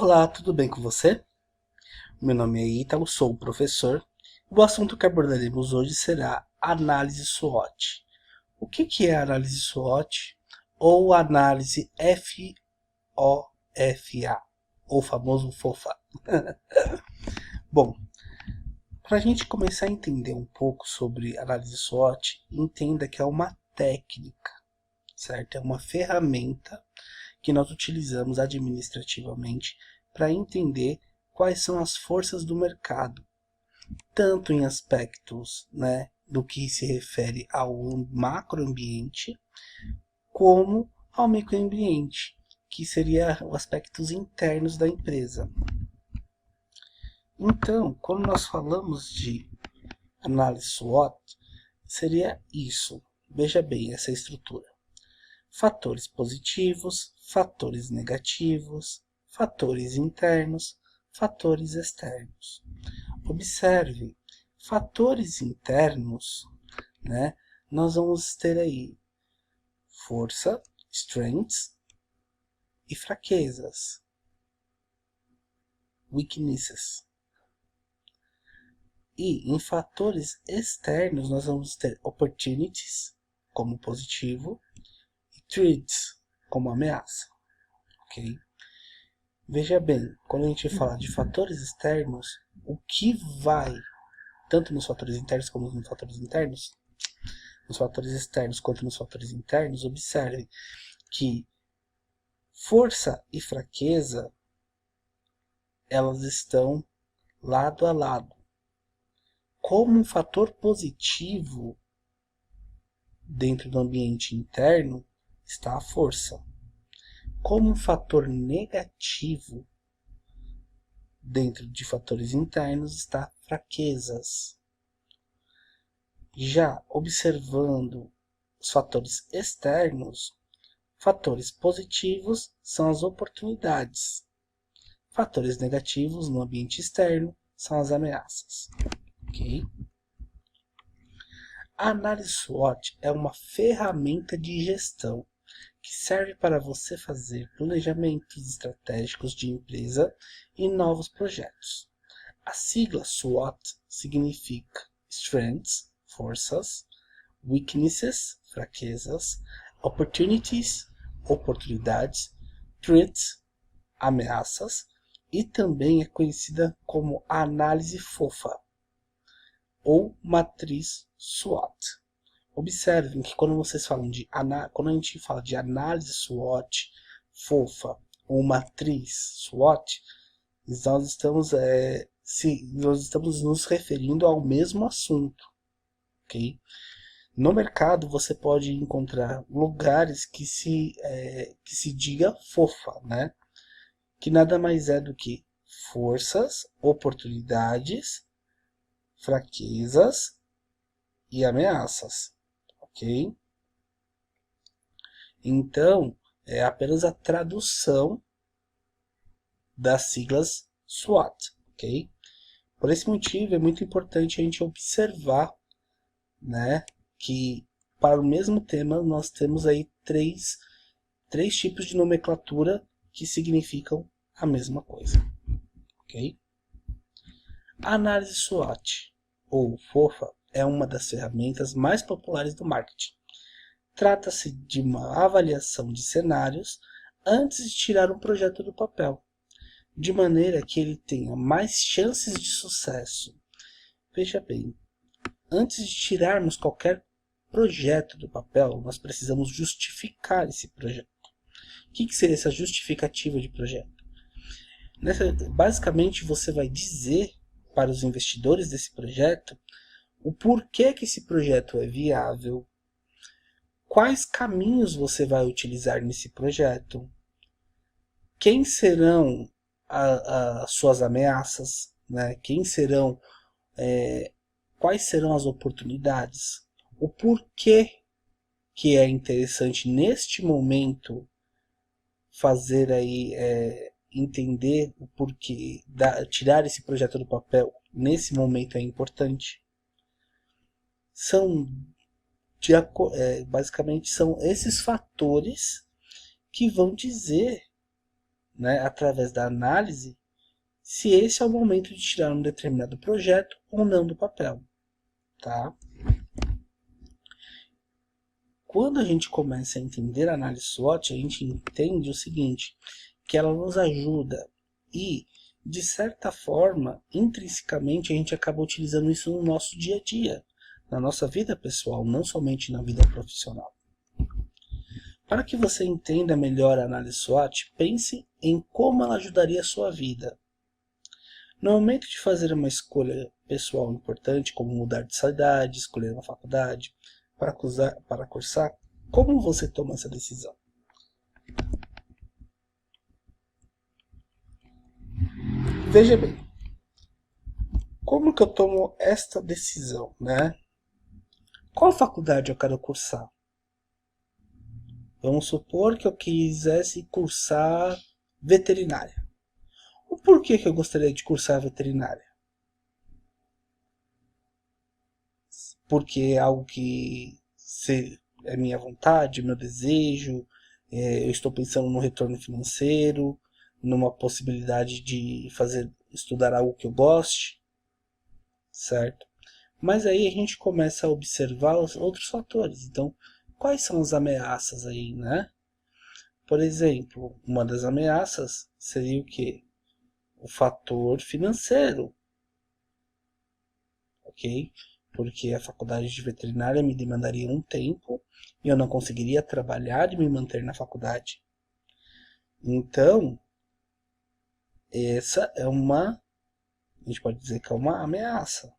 Olá, tudo bem com você? Meu nome é Ítalo, sou o professor. O assunto que abordaremos hoje será análise SWOT. O que é análise SWOT ou análise FOFA, ou famoso FOFA? Bom, para a gente começar a entender um pouco sobre análise SWOT, entenda que é uma técnica, certo? É uma ferramenta que nós utilizamos administrativamente para entender quais são as forças do mercado, tanto em aspectos, do que se refere ao macroambiente, como ao microambiente, que seria os aspectos internos da empresa. Então, quando nós falamos de análise SWOT, seria isso. Veja bem essa estrutura. Fatores positivos, fatores negativos, fatores internos, fatores externos. Observe, fatores internos, nós vamos ter aí força, strengths, e fraquezas, weaknesses. E em fatores externos nós vamos ter opportunities como positivo e threats como ameaça, ok? Veja bem, quando a gente fala de fatores externos, o que vai, tanto nos fatores internos como nos fatores internos, nos fatores externos quanto nos fatores internos, observe que força e fraqueza, elas estão lado a lado. Como um fator positivo dentro do ambiente interno está a força. Como um fator negativo dentro de fatores internos está fraquezas. Já observando os fatores externos, fatores positivos são as oportunidades. Fatores negativos no ambiente externo são as ameaças. Ok? A análise SWOT é uma ferramenta de gestão que serve para você fazer planejamentos estratégicos de empresa e novos projetos. A sigla SWOT significa Strengths, forças, Weaknesses, fraquezas, Opportunities, oportunidades, Threats, ameaças, e também é conhecida como análise FOFA, ou matriz SWOT. Observem que quando vocês falam quando a gente fala de análise SWOT, FOFA ou matriz SWOT, nós estamos nos referindo ao mesmo assunto, ok? No mercado você pode encontrar lugares que se diga FOFA, que nada mais é do que forças, oportunidades, fraquezas e ameaças, ok? Então, é apenas a tradução das siglas SWOT, ok? Por esse motivo, é muito importante a gente observar, que para o mesmo tema nós temos aí três tipos de nomenclatura que significam a mesma coisa, ok? A análise SWOT, ou FOFA, é uma das ferramentas mais populares do marketing. Trata-se de uma avaliação de cenários antes de tirar um projeto do papel, de maneira que ele tenha mais chances de sucesso. Veja bem, antes de tirarmos qualquer projeto do papel, nós precisamos justificar esse projeto. O que seria essa justificativa de projeto? Basicamente, você vai dizer para os investidores desse projeto o porquê que esse projeto é viável, quais caminhos você vai utilizar nesse projeto, quem serão as suas ameaças, quais serão as oportunidades, o porquê que é interessante neste momento fazer aí, entender o porquê, tirar esse projeto do papel nesse momento é importante. Basicamente são esses fatores que vão dizer, né, através da análise, se esse é o momento de tirar um determinado projeto ou não do papel, tá? Quando a gente começa a entender a análise SWOT, a gente entende o seguinte, que ela nos ajuda e, de certa forma, intrinsecamente, a gente acaba utilizando isso no nosso dia a dia, na nossa vida pessoal, não somente na vida profissional. Para que você entenda melhor a análise SWOT, pense em como ela ajudaria a sua vida. No momento de fazer uma escolha pessoal importante, como mudar de cidade, escolher uma faculdade, para cursar, como você toma essa decisão? Veja bem, como que eu tomo esta decisão, né? Qual faculdade eu quero cursar? Vamos supor que eu quisesse cursar veterinária. O porquê que eu gostaria de cursar veterinária? Porque é algo que é minha vontade, meu desejo, eu estou pensando no retorno financeiro, numa possibilidade de estudar algo que eu goste, certo? Mas aí a gente começa a observar os outros fatores. Então, quais são as ameaças aí, né? Por exemplo, uma das ameaças seria o quê? O fator financeiro, ok? Porque a faculdade de veterinária me demandaria um tempo e eu não conseguiria trabalhar e me manter na faculdade. Então, essa é a gente pode dizer que é uma ameaça.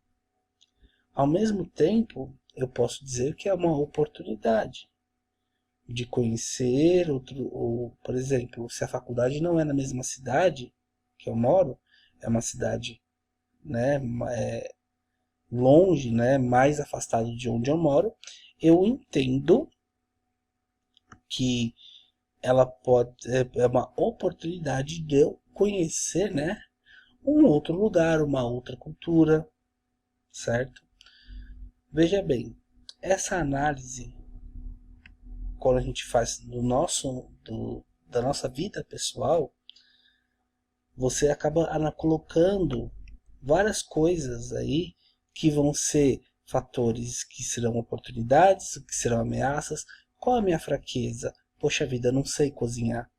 Ao mesmo tempo, eu posso dizer que é uma oportunidade de conhecer ou, por exemplo, se a faculdade não é na mesma cidade que eu moro, é uma cidade, né, longe, né, mais afastado de onde eu moro, eu entendo que ela pode é uma oportunidade de eu conhecer, né, um outro lugar, uma outra cultura, certo? Veja bem, essa análise quando a gente faz da nossa vida pessoal, você acaba colocando várias coisas aí que vão ser fatores que serão oportunidades, que serão ameaças. Qual a minha fraqueza? Poxa vida, eu não sei cozinhar.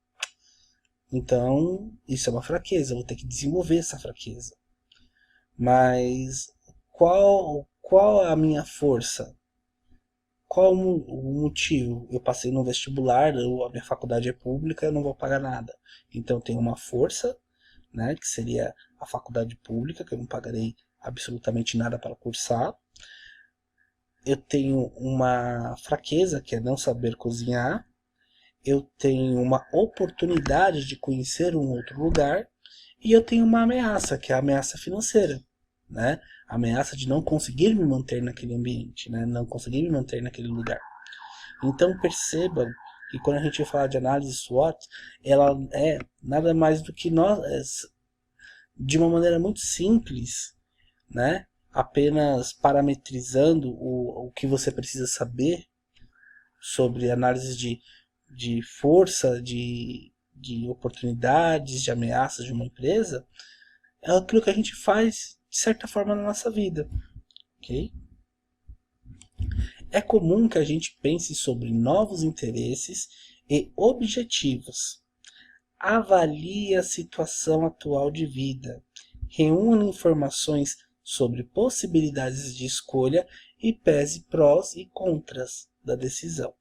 Então, isso é uma fraqueza, eu vou ter que desenvolver essa fraqueza. Mas qual a minha força? Qual o motivo? Eu passei no vestibular, a minha faculdade é pública, eu não vou pagar nada. Então eu tenho uma força, né, que seria a faculdade pública, que eu não pagarei absolutamente nada para cursar. Eu tenho uma fraqueza, que é não saber cozinhar. Eu tenho uma oportunidade de conhecer um outro lugar. E eu tenho uma ameaça, que é a ameaça financeira, né? A ameaça de não conseguir me manter naquele ambiente, né? Não conseguir me manter naquele lugar. Então percebam que quando a gente fala de análise SWOT, ela é nada mais do que de uma maneira muito simples, né? Apenas parametrizando o que você precisa saber sobre análise de força, de oportunidades, de ameaças de uma empresa, é aquilo que a gente faz de certa forma na nossa vida, ok? É comum que a gente pense sobre novos interesses e objetivos. Avalie a situação atual de vida. Reúna informações sobre possibilidades de escolha e pese prós e contras da decisão.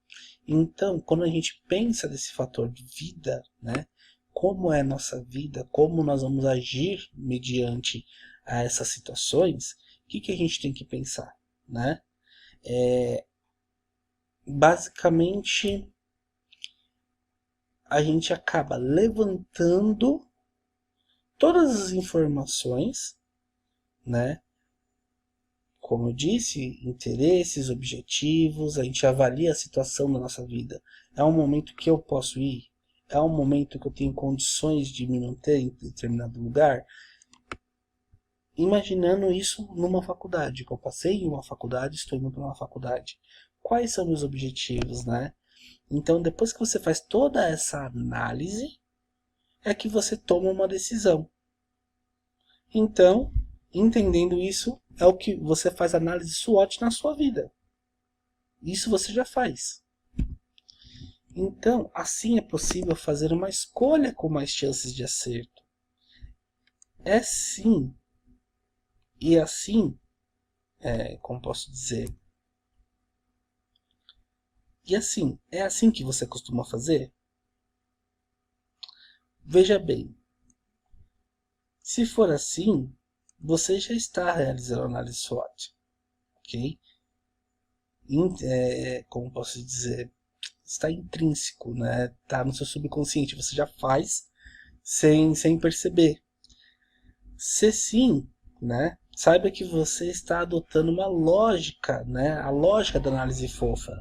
Então, quando a gente pensa nesse fator de vida, né, como é a nossa vida, como nós vamos agir mediante a essas situações, o que a gente tem que pensar, né? Basicamente, a gente acaba levantando todas as informações, né? Como eu disse, interesses, objetivos, a gente avalia a situação da nossa vida. É um momento que eu posso ir? É um momento que eu tenho condições de me manter em determinado lugar? Imaginando isso numa faculdade, que eu passei em uma faculdade, estou indo para uma faculdade. Quais são meus objetivos, né? Então, depois que você faz toda essa análise, é que você toma uma decisão. Então, entendendo isso, é o que você faz análise SWOT na sua vida. Isso você já faz. Então, assim é possível fazer uma escolha com mais chances de acerto. É sim. E assim, como posso dizer? E assim, é assim que você costuma fazer? Veja bem, se for assim, você já está realizando análise SWOT, ok? Como posso dizer? Está intrínseco, né? Está no seu subconsciente, você já faz sem perceber. Se sim, né? Saiba que você está adotando uma lógica, né? A lógica da análise fofa,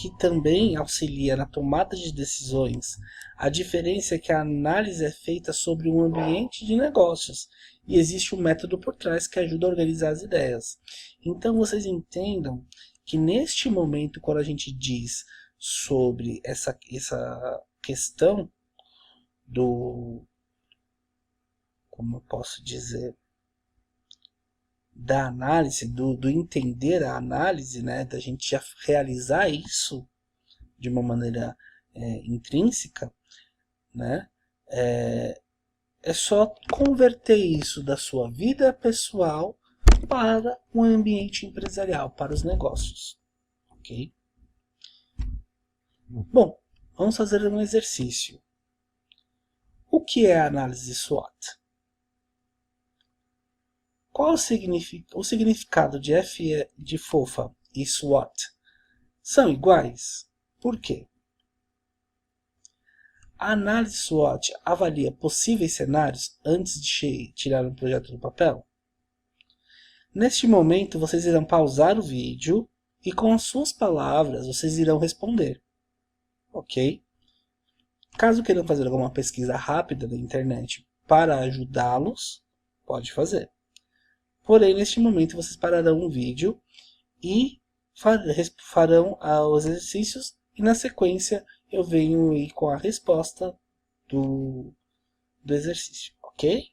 que também auxilia na tomada de decisões. A diferença é que a análise é feita sobre um ambiente de negócios e existe um método por trás que ajuda a organizar as ideias. Então vocês entendam que neste momento, quando a gente diz sobre essa questão do, como eu posso dizer, da análise, do entender a análise, né, da gente já realizar isso de uma maneira intrínseca, né, é só converter isso da sua vida pessoal para o ambiente empresarial, para os negócios, ok? Bom, vamos fazer um exercício. O que é a análise SWOT? Qual o significado de F de fofa e SWOT? São iguais? Por quê? A análise SWOT avalia possíveis cenários antes de tirar um projeto do papel? Neste momento, vocês irão pausar o vídeo e com as suas palavras vocês irão responder, ok? Caso queiram fazer alguma pesquisa rápida na internet para ajudá-los, pode fazer. Porém, neste momento, vocês pararão o vídeo e farão os exercícios e na sequência eu venho aí com a resposta do exercício, ok?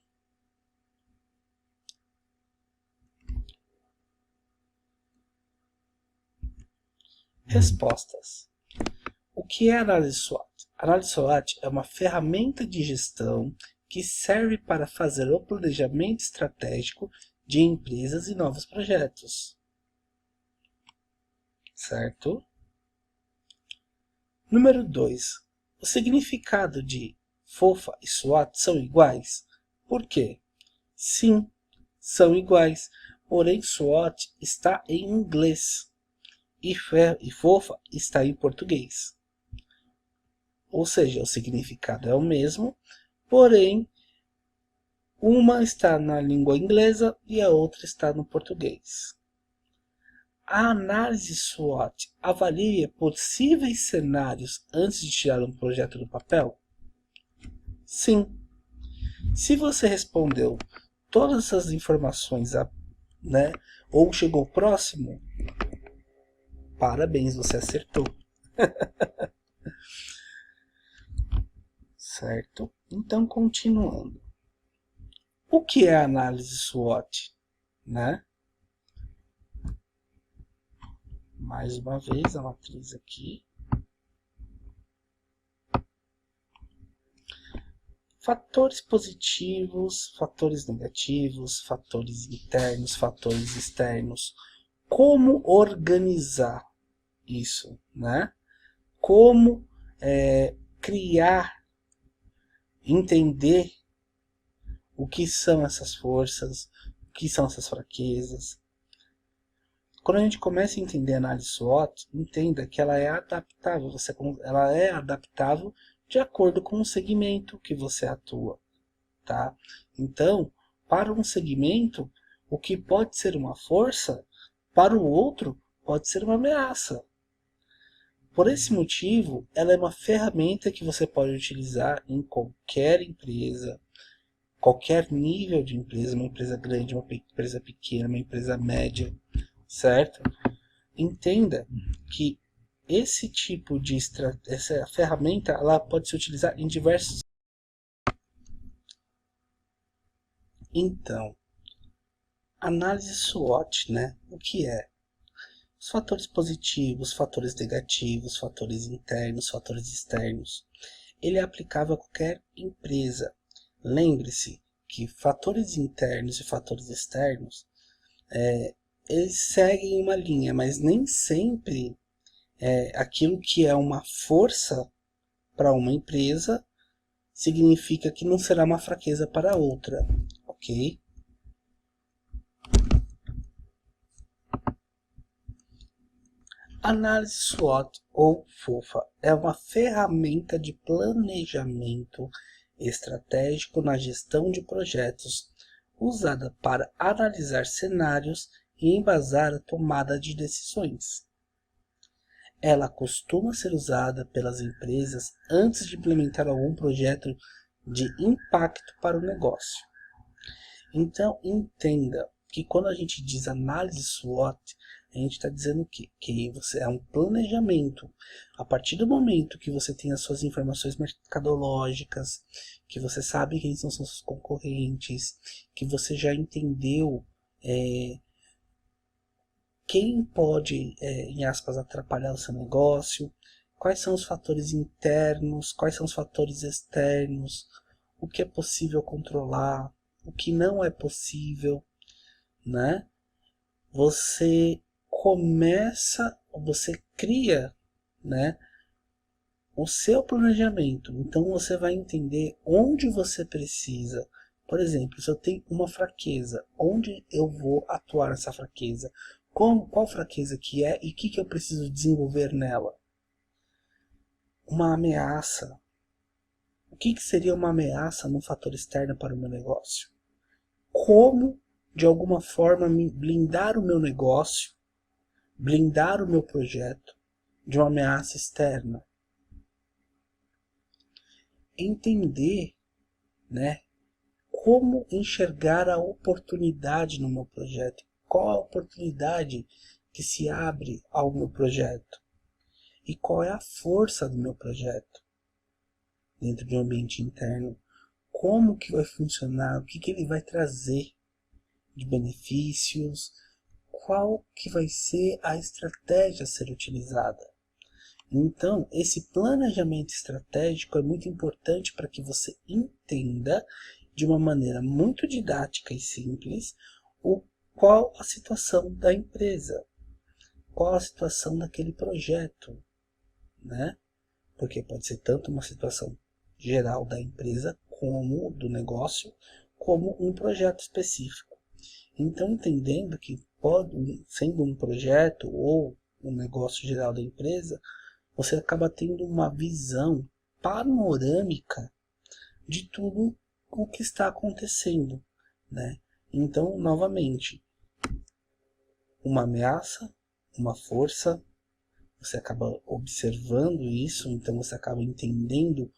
Respostas. O que é análise SWOT? Análise SWOT é uma ferramenta de gestão que serve para fazer o planejamento estratégico de empresas e novos projetos. Certo? Número 2. O significado de fofa e SWOT são iguais? Por quê? Sim, são iguais, porém SWOT está em inglês e fofa está em português. Ou seja, o significado é o mesmo, porém uma está na língua inglesa e a outra está no português. A análise SWOT avalia possíveis cenários antes de tirar um projeto do papel? Sim. Se você respondeu todas essas informações, né, ou chegou próximo, parabéns, você acertou. Certo? Então, continuando. O que é a análise SWOT? Né? Mais uma vez a matriz aqui. Fatores positivos, fatores negativos, fatores internos, fatores externos. Como organizar isso, né? Como criar, entender o que são essas forças, o que são essas fraquezas. Quando a gente começa a entender a análise SWOT, entenda que ela é adaptável. Ela é adaptável de acordo com o segmento que você atua, tá? Então, para um segmento, o que pode ser uma força, para o outro pode ser uma ameaça. Por esse motivo, ela é uma ferramenta que você pode utilizar em qualquer empresa, qualquer nível de empresa, uma empresa grande, uma empresa pequena, uma empresa média, certo? Entenda que esse tipo de essa ferramenta, ela pode se utilizar em diversos. Então, análise SWOT, né? O que é? Os fatores positivos, fatores negativos, fatores internos, fatores externos. Ele é aplicável a qualquer empresa. Lembre-se que fatores internos e fatores externos, eles seguem uma linha, mas nem sempre aquilo que é uma força para uma empresa significa que não será uma fraqueza para outra, ok? Análise SWOT ou FOFA é uma ferramenta de planejamento estratégico na gestão de projetos, usada para analisar cenários e embasar a tomada de decisões. Ela costuma ser usada pelas empresas antes de implementar algum projeto de impacto para o negócio. Então, entenda que quando a gente diz análise SWOT, a gente está dizendo o quê? Que você é um planejamento. A partir do momento que você tem as suas informações mercadológicas, que você sabe quem são seus concorrentes, que você já entendeu quem pode, em aspas, atrapalhar o seu negócio, quais são os fatores internos, quais são os fatores externos, o que é possível controlar, o que não é possível, né? Você cria, né, o seu planejamento. Então você vai entender onde você precisa. Por exemplo, se eu tenho uma fraqueza, onde eu vou atuar nessa fraqueza? Qual fraqueza que é e o que eu preciso desenvolver nela? Uma ameaça. O que seria uma ameaça num fator externo para o meu negócio? Como, de alguma forma, blindar o meu negócio, blindar o meu projeto de uma ameaça externa? Entender, né, como enxergar a oportunidade no meu projeto. Qual a oportunidade que se abre ao meu projeto? E qual é a força do meu projeto dentro de um ambiente interno? Como que vai funcionar? O que ele vai trazer de benefícios? Qual que vai ser a estratégia a ser utilizada? Então, esse planejamento estratégico é muito importante para que você entenda de uma maneira muito didática e simples qual a situação da empresa, qual a situação daquele projeto, né? Porque pode ser tanto uma situação geral da empresa, como do negócio, como um projeto específico. Então, entendendo que sendo um projeto ou um negócio geral da empresa, você acaba tendo uma visão panorâmica de tudo o que está acontecendo, né? Então, novamente, uma ameaça, uma força, você acaba observando isso, então você acaba entendendo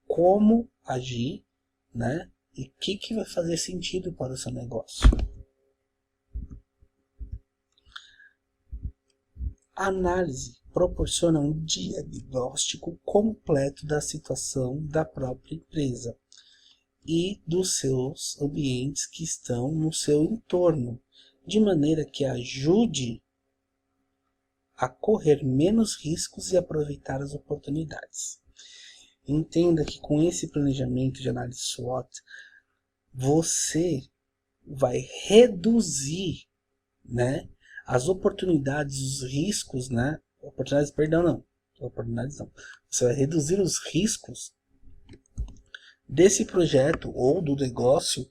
como agir, né? E o que vai fazer sentido para o seu negócio. A análise proporciona um diagnóstico completo da situação da própria empresa e dos seus ambientes que estão no seu entorno, de maneira que ajude a correr menos riscos e aproveitar as oportunidades. Entenda que com esse planejamento de análise SWOT, você vai reduzir, né, as oportunidades, os riscos, né? Oportunidades não. Você vai reduzir os riscos desse projeto ou do negócio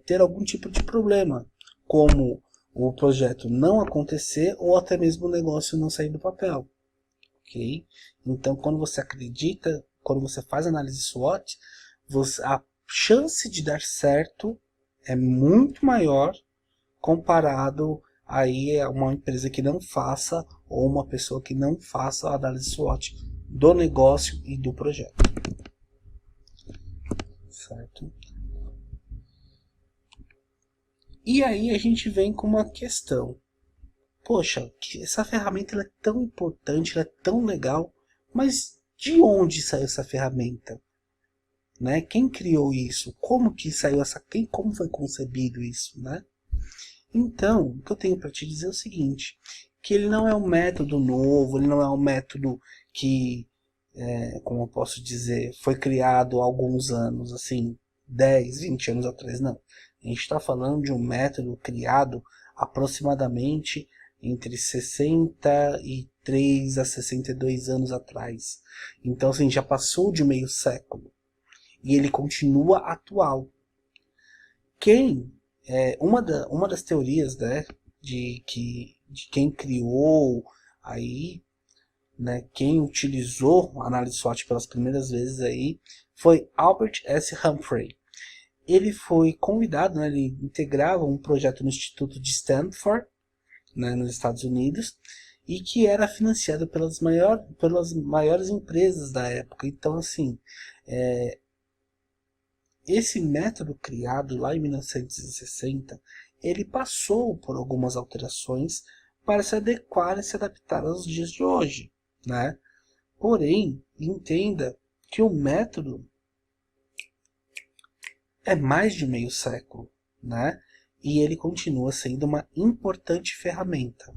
ter algum tipo de problema, como o projeto não acontecer ou até mesmo o negócio não sair do papel, ok? Então, quando você acredita, quando você faz análise SWOT, a chance de dar certo é muito maior comparado aí a uma empresa que não faça ou uma pessoa que não faça a análise SWOT do negócio e do projeto. Certo? E aí a gente vem com uma questão. poxa, essa ferramenta ela é tão importante, ela é tão legal, mas de onde saiu essa ferramenta? Né? Quem criou isso? Como que saiu como foi concebido isso, né? Então, o que eu tenho para te dizer é o seguinte, que ele não é um método novo, ele não é um método que, como eu posso dizer, foi criado há alguns anos, assim, 10, 20 anos atrás, não. A gente está falando de um método criado aproximadamente entre 63 a 62 anos atrás. Então, assim, já passou de meio século. E ele continua atual. Uma das teorias, né, de quem criou aí, né, quem utilizou a análise SWOT pelas primeiras vezes aí, foi Albert S. Humphrey. Ele foi convidado, né, ele integrava um projeto no Instituto de Stanford, né, nos Estados Unidos, e que era financiado pelas maiores empresas da época. Então, assim, esse método criado lá em 1960, ele passou por algumas alterações para se adequar e se adaptar aos dias de hoje, né? Porém, entenda que o método é mais de meio século, né? E ele continua sendo uma importante ferramenta.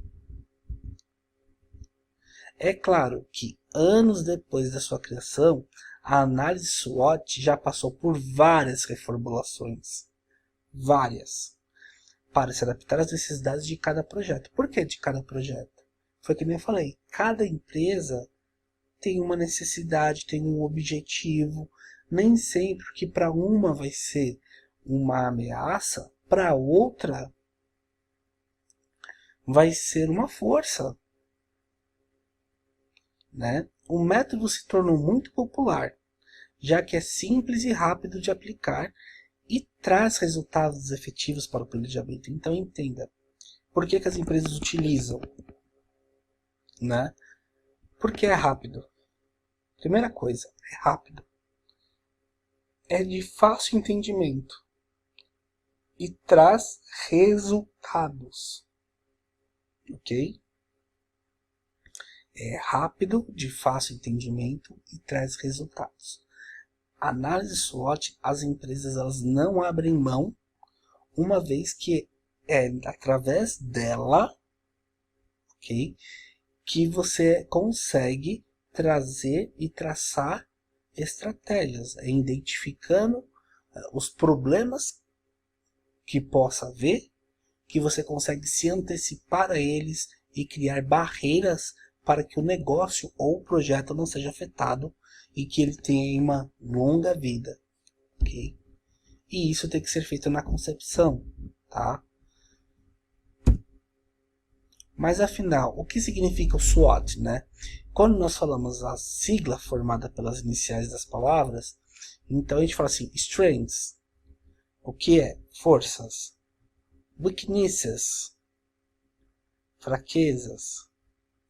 É claro que anos depois da sua criação, a análise SWOT já passou por várias reformulações, várias, para se adaptar às necessidades de cada projeto. Por que de cada projeto? Foi que nem eu falei, cada empresa tem uma necessidade, tem um objetivo. Nem sempre que para uma vai ser uma ameaça, para outra vai ser uma força, né? O método se tornou muito popular, já que é simples e rápido de aplicar e traz resultados efetivos para o planejamento. Então entenda, por que as empresas utilizam, né? Porque é rápido. Primeira coisa, é rápido. É de fácil entendimento e traz resultados, ok? É rápido, de fácil entendimento e traz resultados. A análise SWOT, as empresas elas não abrem mão, uma vez que é através dela, ok, que você consegue trazer e traçar estratégias, identificando os problemas que possa haver, que você consegue se antecipar a eles e criar barreiras para que o negócio ou o projeto não seja afetado e que ele tenha uma longa vida, ok? E isso tem que ser feito na concepção, tá? Mas afinal, o que significa o SWOT, né? Quando nós falamos a sigla formada pelas iniciais das palavras, então a gente fala assim, strengths, o que é? Forças. Weaknesses, fraquezas.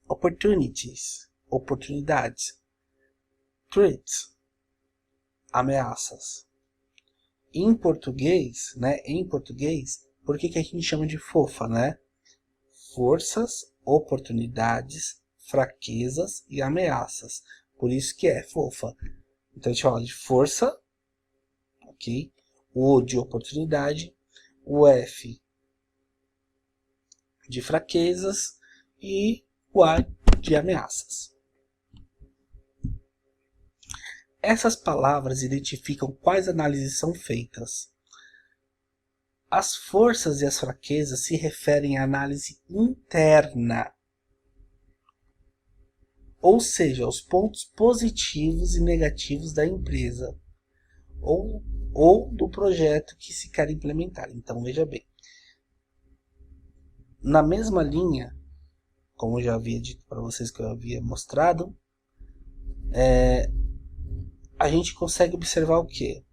Opportunities, oportunidades. Threats, ameaças. Em português, por que a gente chama de fofa, né? Forças, oportunidades, fraquezas e ameaças. Por isso que é fofa. Então a gente fala de força, ok? O O de oportunidade, o F de fraquezas e o A de ameaças. Essas palavras identificam quais análises são feitas. As forças e as fraquezas se referem à análise interna, ou seja, aos pontos positivos e negativos da empresa ou do projeto que se quer implementar. Então, veja bem, na mesma linha, como eu já havia dito para vocês que eu havia mostrado, a gente consegue observar o quê?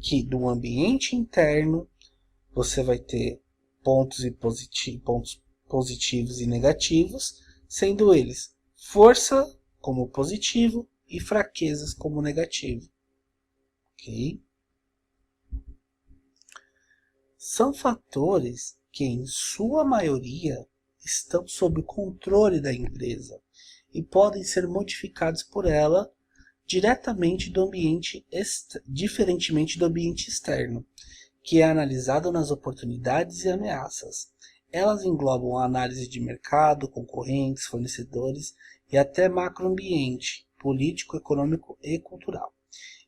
Que do ambiente interno você vai ter pontos positivos e negativos, sendo eles força como positivo e fraquezas como negativo. Ok? São fatores que, em sua maioria, estão sob o controle da empresa e podem ser modificados por ela diretamente do ambiente, diferentemente do ambiente externo, que é analisado nas oportunidades e ameaças. Elas englobam a análise de mercado, concorrentes, fornecedores e até macroambiente, político, econômico e cultural.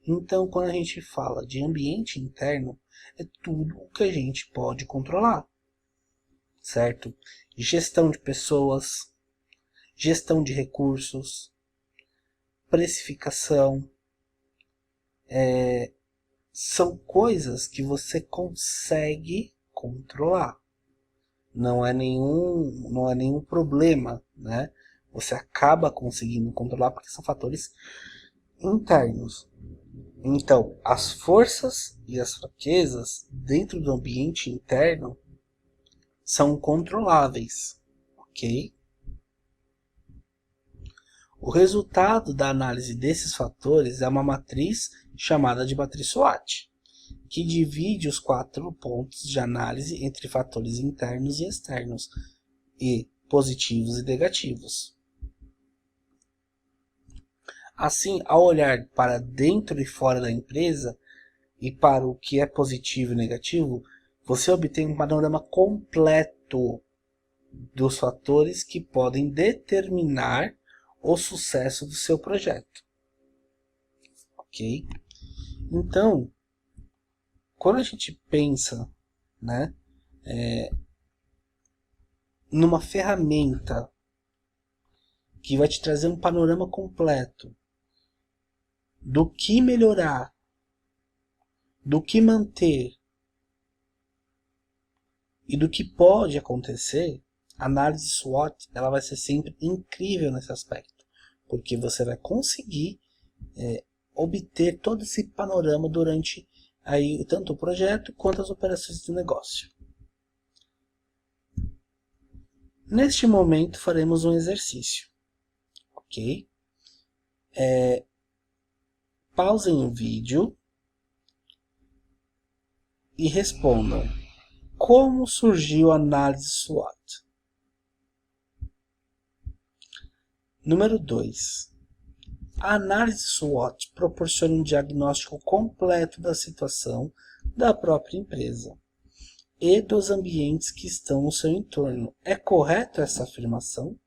Então, quando a gente fala de ambiente interno, é tudo o que a gente pode controlar, certo? Gestão de pessoas, gestão de recursos, precificação, são coisas que você consegue controlar. Não é nenhum problema, né? Você acaba conseguindo controlar porque são fatores internos. Então, as forças e as fraquezas dentro do ambiente interno são controláveis, ok? O resultado da análise desses fatores é uma matriz chamada de matriz SWOT, que divide os 4 pontos de análise entre fatores internos e externos, e positivos e negativos. Assim, ao olhar para dentro e fora da empresa, e para o que é positivo e negativo, você obtém um panorama completo dos fatores que podem determinar o sucesso do seu projeto. Ok? Então, quando a gente pensa, né, numa ferramenta que vai te trazer um panorama completo do que melhorar, do que manter e do que pode acontecer, a análise SWOT ela vai ser sempre incrível nesse aspecto, porque você vai conseguir obter todo esse panorama durante aí, tanto o projeto quanto as operações de negócio. Neste momento faremos um exercício, ok? Pausem o vídeo e respondam: como surgiu a análise SWOT? Número 2. A análise SWOT proporciona um diagnóstico completo da situação da própria empresa e dos ambientes que estão no seu entorno. É correto essa afirmação?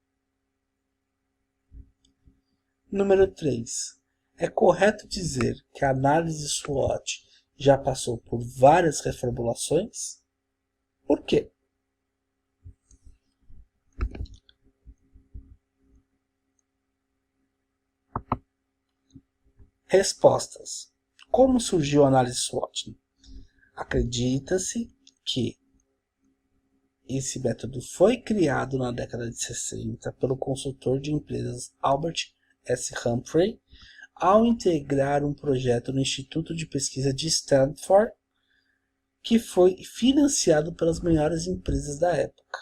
Número 3. É correto dizer que a análise SWOT já passou por várias reformulações? Por quê? Respostas. Como surgiu a análise SWOT? Acredita-se que esse método foi criado na década de 60 pelo consultor de empresas Albert S. Humphrey ao integrar um projeto no Instituto de Pesquisa de Stanford, que foi financiado pelas maiores empresas da época.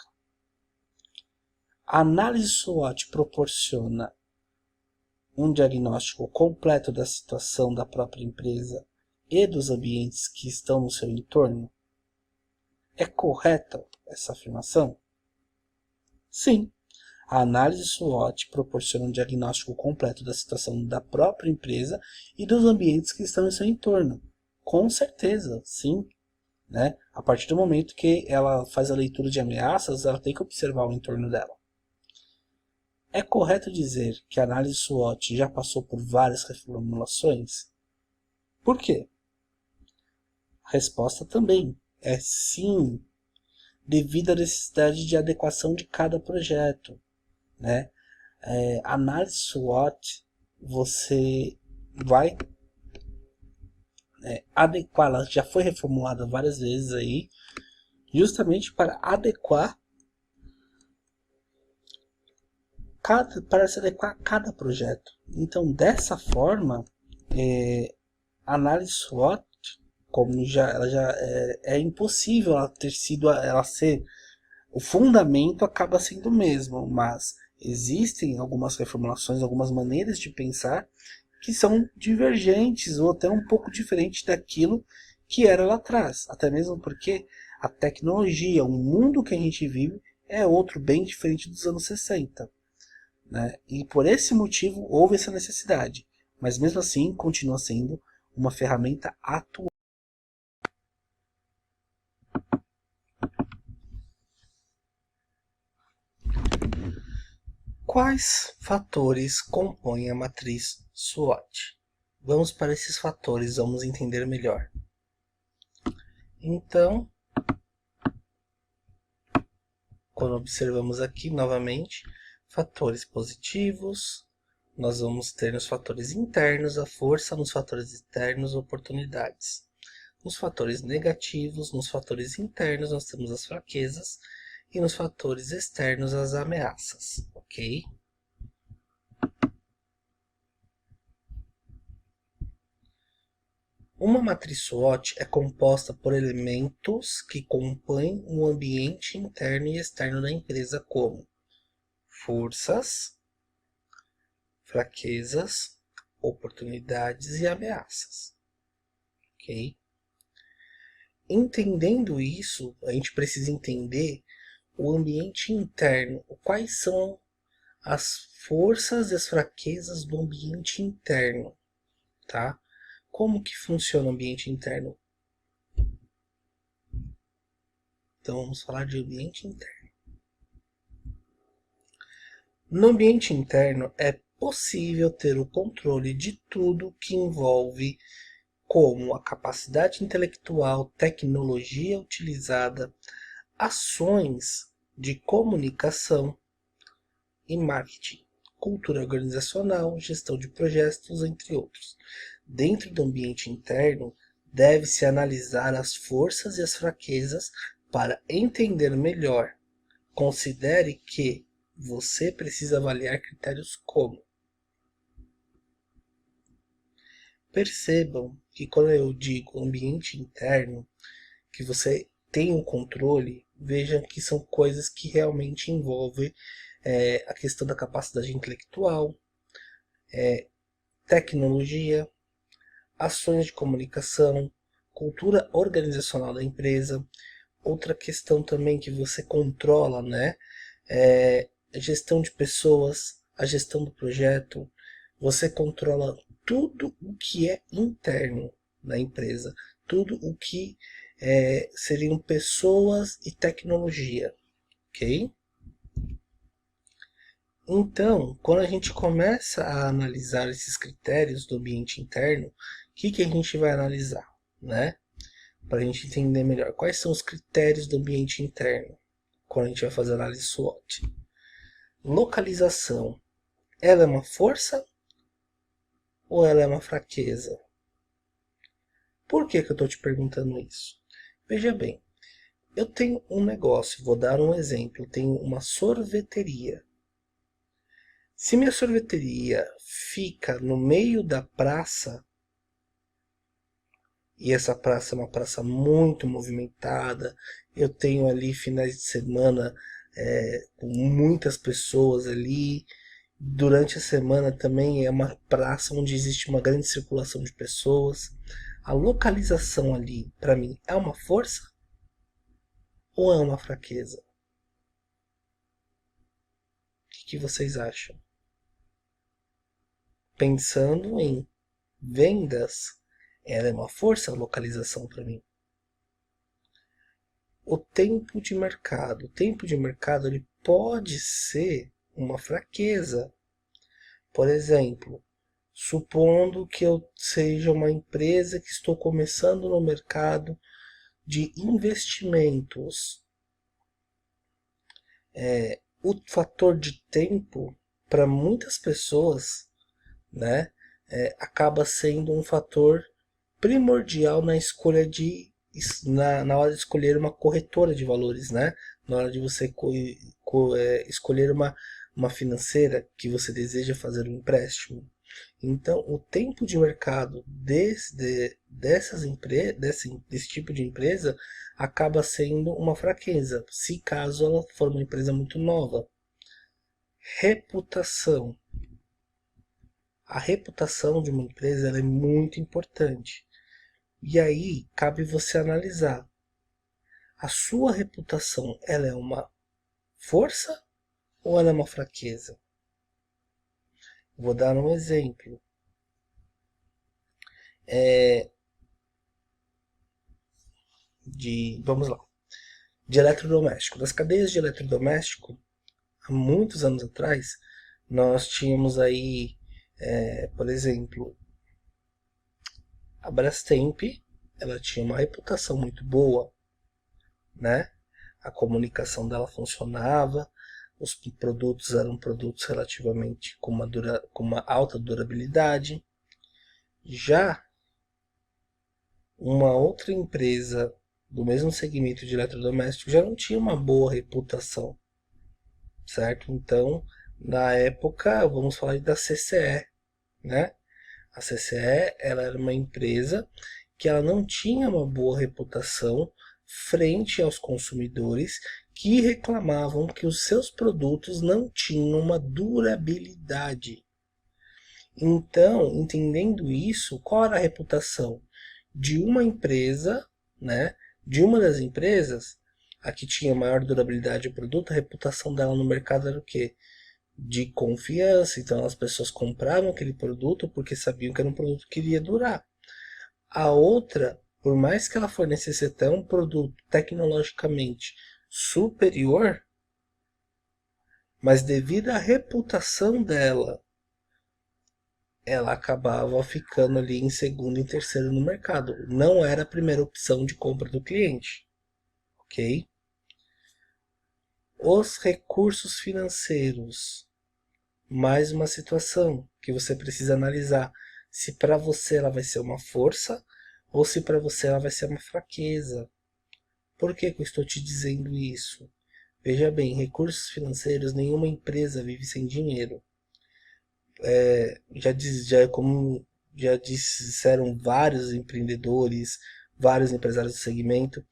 A análise SWOT proporciona um diagnóstico completo da situação da própria empresa e dos ambientes que estão no seu entorno? É correta essa afirmação? Sim, a análise SWOT proporciona um diagnóstico completo da situação da própria empresa e dos ambientes que estão em seu entorno. Com certeza, sim. Né? A partir do momento que ela faz a leitura de ameaças, ela tem que observar o entorno dela. É correto dizer que a análise SWOT já passou por várias reformulações? Por quê? A resposta também é sim, devido à necessidade de adequação de cada projeto. Né? A análise SWOT, você vai adequar, ela já foi reformulada várias vezes aí, justamente para adequar para se adequar a cada projeto. Então, dessa forma, a análise SWOT, como ela já é impossível ela ter sido, ela ser, o fundamento acaba sendo o mesmo, mas existem algumas reformulações, algumas maneiras de pensar que são divergentes ou até um pouco diferentes daquilo que era lá atrás, até mesmo porque a tecnologia, o mundo que a gente vive é outro bem diferente dos anos 60. Né? E por esse motivo houve essa necessidade. Mas mesmo assim continua sendo uma ferramenta atual. Quais fatores compõem a matriz SWOT? Vamos para esses fatores, vamos entender melhor. Então, quando observamos aqui novamente, fatores positivos, nós vamos ter nos fatores internos a força, nos fatores externos oportunidades. Nos fatores negativos, nos fatores internos nós temos as fraquezas e nos fatores externos as ameaças, ok? Uma matriz SWOT é composta por elementos que compõem o ambiente interno e externo da empresa, como forças, fraquezas, oportunidades e ameaças. Ok? Entendendo isso, a gente precisa entender o ambiente interno, quais são as forças e as fraquezas do ambiente interno, tá? Como que funciona o ambiente interno? Então vamos falar de ambiente interno. No ambiente interno é possível ter o controle de tudo que envolve, como a capacidade intelectual, tecnologia utilizada, ações de comunicação e marketing, cultura organizacional, gestão de projetos, entre outros. Dentro do ambiente interno, deve-se analisar as forças e as fraquezas para entender melhor. Considere que você precisa avaliar critérios como: percebam que quando eu digo ambiente interno, que você tem um controle, vejam que são coisas que realmente envolvem a questão da capacidade intelectual, tecnologia, ações de comunicação, cultura organizacional da empresa. Outra questão também que você controla, né, é a gestão de pessoas, a gestão do projeto. Você controla tudo o que é interno da empresa, tudo o que seriam pessoas e tecnologia, ok? Então, quando a gente começa a analisar esses critérios do ambiente interno, o que a gente vai analisar, né? Para a gente entender melhor quais são os critérios do ambiente interno quando a gente vai fazer análise SWOT. Localização, ela é uma força ou ela é uma fraqueza? Por que eu estou te perguntando isso? Veja bem, eu tenho um negócio, vou dar um exemplo, eu tenho uma sorveteria. Se minha sorveteria fica no meio da praça, e essa praça é uma praça muito movimentada, eu tenho ali finais de semana com muitas pessoas ali, durante a semana também é uma praça onde existe uma grande circulação de pessoas. A localização ali, para mim, é uma força ou é uma fraqueza? O que vocês acham? Pensando em vendas, ela é uma força, a localização para mim. O tempo de mercado. O tempo de mercado ele pode ser uma fraqueza. Por exemplo, supondo que eu seja uma empresa que estou começando no mercado de investimentos. O fator de tempo, para muitas pessoas, né, acaba sendo um fator primordial na escolha na hora de escolher uma corretora de valores, né? Na hora de você escolher uma financeira que você deseja fazer um empréstimo. Então, o tempo de mercado desse tipo de empresa acaba sendo uma fraqueza, se caso ela for uma empresa muito nova. Reputação. A reputação de uma empresa ela é muito importante. E aí cabe você analisar. A sua reputação ela é uma força ou ela é uma fraqueza? Vou dar um exemplo. Vamos lá, de eletrodoméstico. Das cadeias de eletrodoméstico, há muitos anos atrás, nós tínhamos aí, por exemplo, a Brastemp. Ela tinha uma reputação muito boa, né? A comunicação dela funcionava, os produtos eram produtos relativamente com uma alta durabilidade. Já uma outra empresa do mesmo segmento de eletrodoméstico já não tinha uma boa reputação, certo? Então, na época, vamos falar da CCE, né? A CCE, ela era uma empresa que ela não tinha uma boa reputação frente aos consumidores que reclamavam que os seus produtos não tinham uma durabilidade. Então, entendendo isso, qual era a reputação de uma empresa, né? De uma das empresas, a que tinha maior durabilidade do produto, a reputação dela no mercado era o quê? De confiança. Então as pessoas compravam aquele produto porque sabiam que era um produto que iria durar. A outra, por mais que ela fornecesse até um produto tecnologicamente superior, mas devido à reputação dela, ela acabava ficando ali em segundo e terceiro no mercado. Não era a primeira opção de compra do cliente, ok? Os recursos financeiros, mais uma situação que você precisa analisar se para você ela vai ser uma força ou se para você ela vai ser uma fraqueza. Por que eu estou te dizendo isso? Veja bem, recursos financeiros, nenhuma empresa vive sem dinheiro. Como já disseram vários empreendedores, vários empresários do segmento,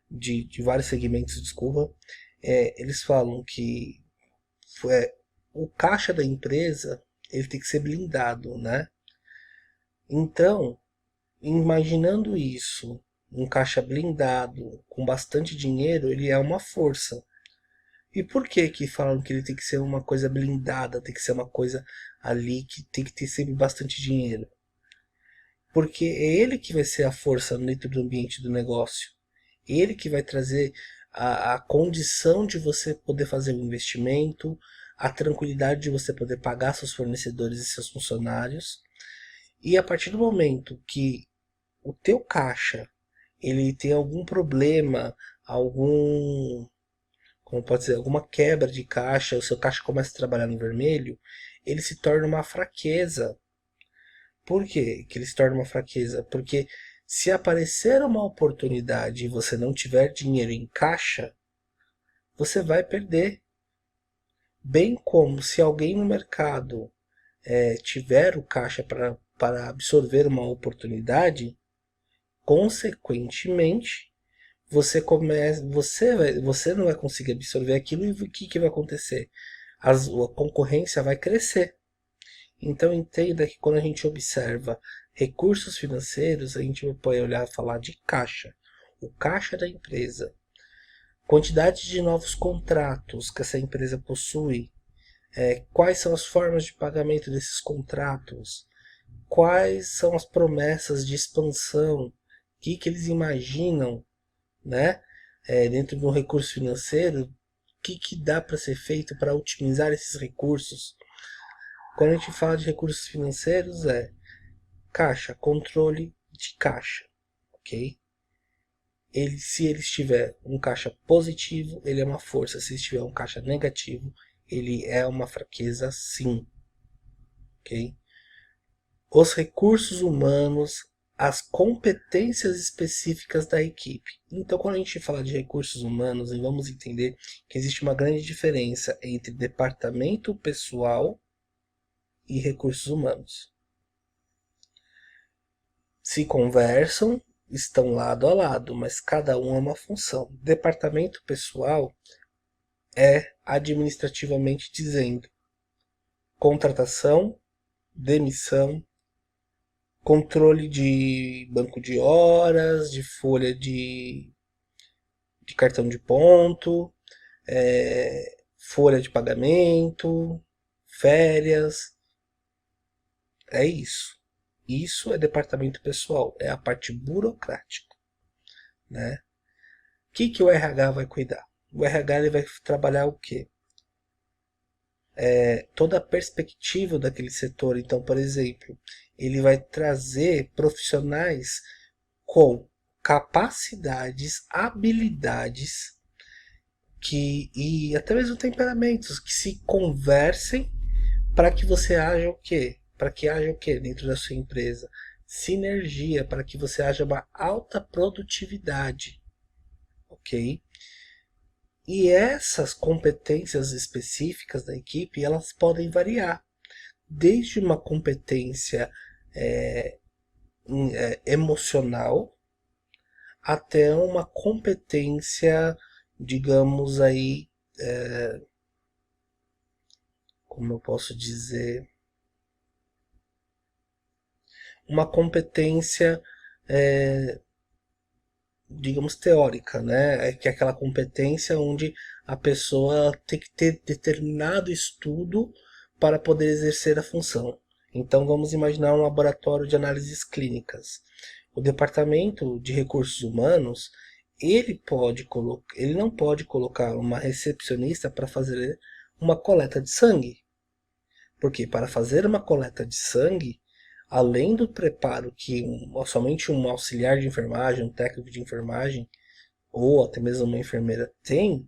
de vários segmentos, desculpa, eles falam que o caixa da empresa ele tem que ser blindado, né? Então, imaginando isso, um caixa blindado com bastante dinheiro, ele é uma força. E por que que falam que ele tem que ser uma coisa blindada, tem que ser uma coisa ali que tem que ter sempre bastante dinheiro? Porque é ele que vai ser a força dentro do ambiente do negócio. Ele que vai trazer a condição de você poder fazer o investimento, a tranquilidade de você poder pagar seus fornecedores e seus funcionários. E a partir do momento que o teu caixa ele tem algum problema, como pode dizer, alguma quebra de caixa, o seu caixa começa a trabalhar no vermelho, ele se torna uma fraqueza. Por quê que ele se torna uma fraqueza? Porque se aparecer uma oportunidade e você não tiver dinheiro em caixa, você vai perder. Bem como se alguém no mercado tiver o caixa para absorver uma oportunidade, consequentemente, você não vai conseguir absorver aquilo e o que vai acontecer? A concorrência vai crescer. Então entenda que quando a gente observa recursos financeiros, a gente pode olhar e falar de caixa. O caixa da empresa. Quantidade de novos contratos que essa empresa possui. Quais são as formas de pagamento desses contratos? Quais são as promessas de expansão? O que eles imaginam, né? Dentro de um recurso financeiro, o que dá para ser feito para otimizar esses recursos? Quando a gente fala de recursos financeiros, caixa, controle de caixa, ok? Se ele estiver um caixa positivo, ele é uma força. Se estiver um caixa negativo, ele é uma fraqueza, sim, ok? Os recursos humanos, as competências específicas da equipe. Então, quando a gente fala de recursos humanos, vamos entender que existe uma grande diferença entre departamento pessoal e recursos humanos. Se conversam, estão lado a lado, mas cada um é uma função. Departamento pessoal é, administrativamente dizendo, contratação, demissão, controle de banco de horas, de folha de cartão de ponto, folha de pagamento, férias, é isso. Isso é departamento pessoal, é a parte burocrática, né? O que o RH vai cuidar? O RH ele vai trabalhar o quê? Toda a perspectiva daquele setor. Então, por exemplo, ele vai trazer profissionais com capacidades, habilidades e até mesmo temperamentos que se conversem para que você haja o quê? Para que haja o quê dentro da sua empresa? Sinergia, para que você haja uma alta produtividade, ok? E essas competências específicas da equipe, elas podem variar, desde uma competência emocional até uma competência, digamos aí, como eu posso dizer, uma competência, digamos, teórica, né? Que é aquela competência onde a pessoa tem que ter determinado estudo para poder exercer a função. Então vamos imaginar um laboratório de análises clínicas. O departamento de recursos humanos, ele não pode colocar uma recepcionista para fazer uma coleta de sangue. Porque para fazer uma coleta de sangue, além do preparo que somente um auxiliar de enfermagem, um técnico de enfermagem ou até mesmo uma enfermeira tem,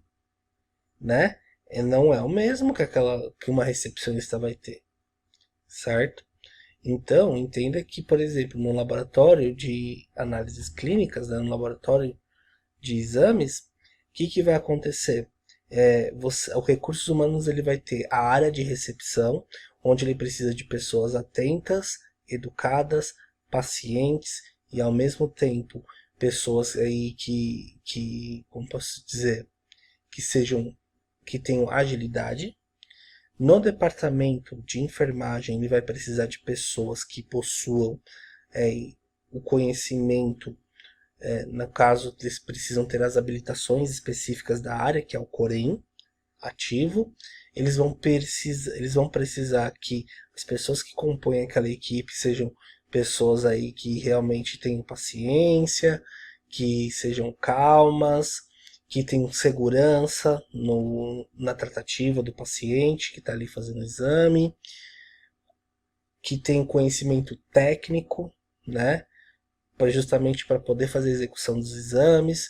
né? Não é o mesmo que uma recepcionista vai ter, certo? Então, entenda que, por exemplo, no laboratório de análises clínicas, né, no laboratório de exames, que vai acontecer? O recursos humanos ele vai ter a área de recepção, onde ele precisa de pessoas atentas, educadas, pacientes e ao mesmo tempo pessoas aí como posso dizer, que tenham agilidade. No departamento de enfermagem, ele vai precisar de pessoas que possuam o conhecimento. No caso, eles precisam ter as habilitações específicas da área, que é o Corém ativo. Eles vão precisar que as pessoas que compõem aquela equipe sejam pessoas aí que realmente tenham paciência, que sejam calmas, que tenham segurança na tratativa do paciente que está ali fazendo o exame, que tenham conhecimento técnico, né? Justamente para poder fazer a execução dos exames,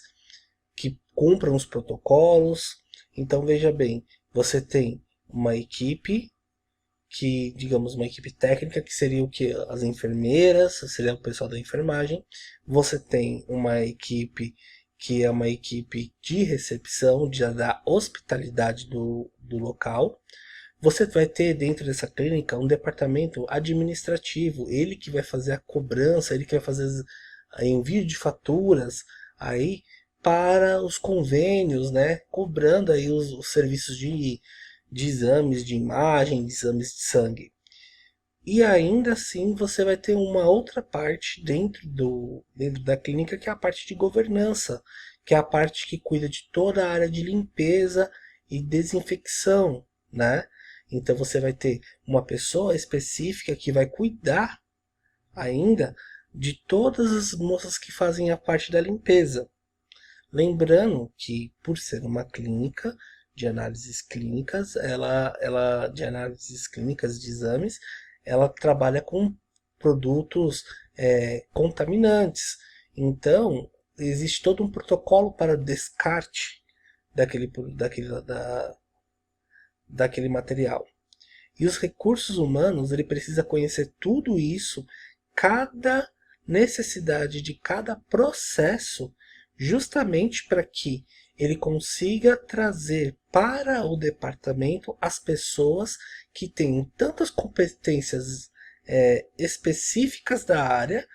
que cumpram os protocolos. Então veja bem, você tem uma equipe digamos, uma equipe técnica, que seria o que? As enfermeiras, seria o pessoal da enfermagem. Você tem uma equipe que é uma equipe de recepção, da hospitalidade do local. Você vai ter dentro dessa clínica um departamento administrativo, ele que vai fazer a cobrança, ele que vai fazer envio de faturas aí para os convênios, né? Cobrando aí os serviços de exames de imagem, de exames de sangue. E ainda assim você vai ter uma outra parte dentro da clínica, que é a parte de governança, que é a parte que cuida de toda a área de limpeza e desinfecção, né? Então você vai ter uma pessoa específica que vai cuidar ainda de todas as moças que fazem a parte da limpeza. Lembrando que, por ser uma clínica de análises clínicas, ela de análises clínicas de exames, ela trabalha com produtos contaminantes. Então, existe todo um protocolo para descarte daquele material. E os recursos humanos, ele precisa conhecer tudo isso, cada necessidade de cada processo, justamente para que ele consiga trazer para o departamento as pessoas que têm tantas competências específicas da área,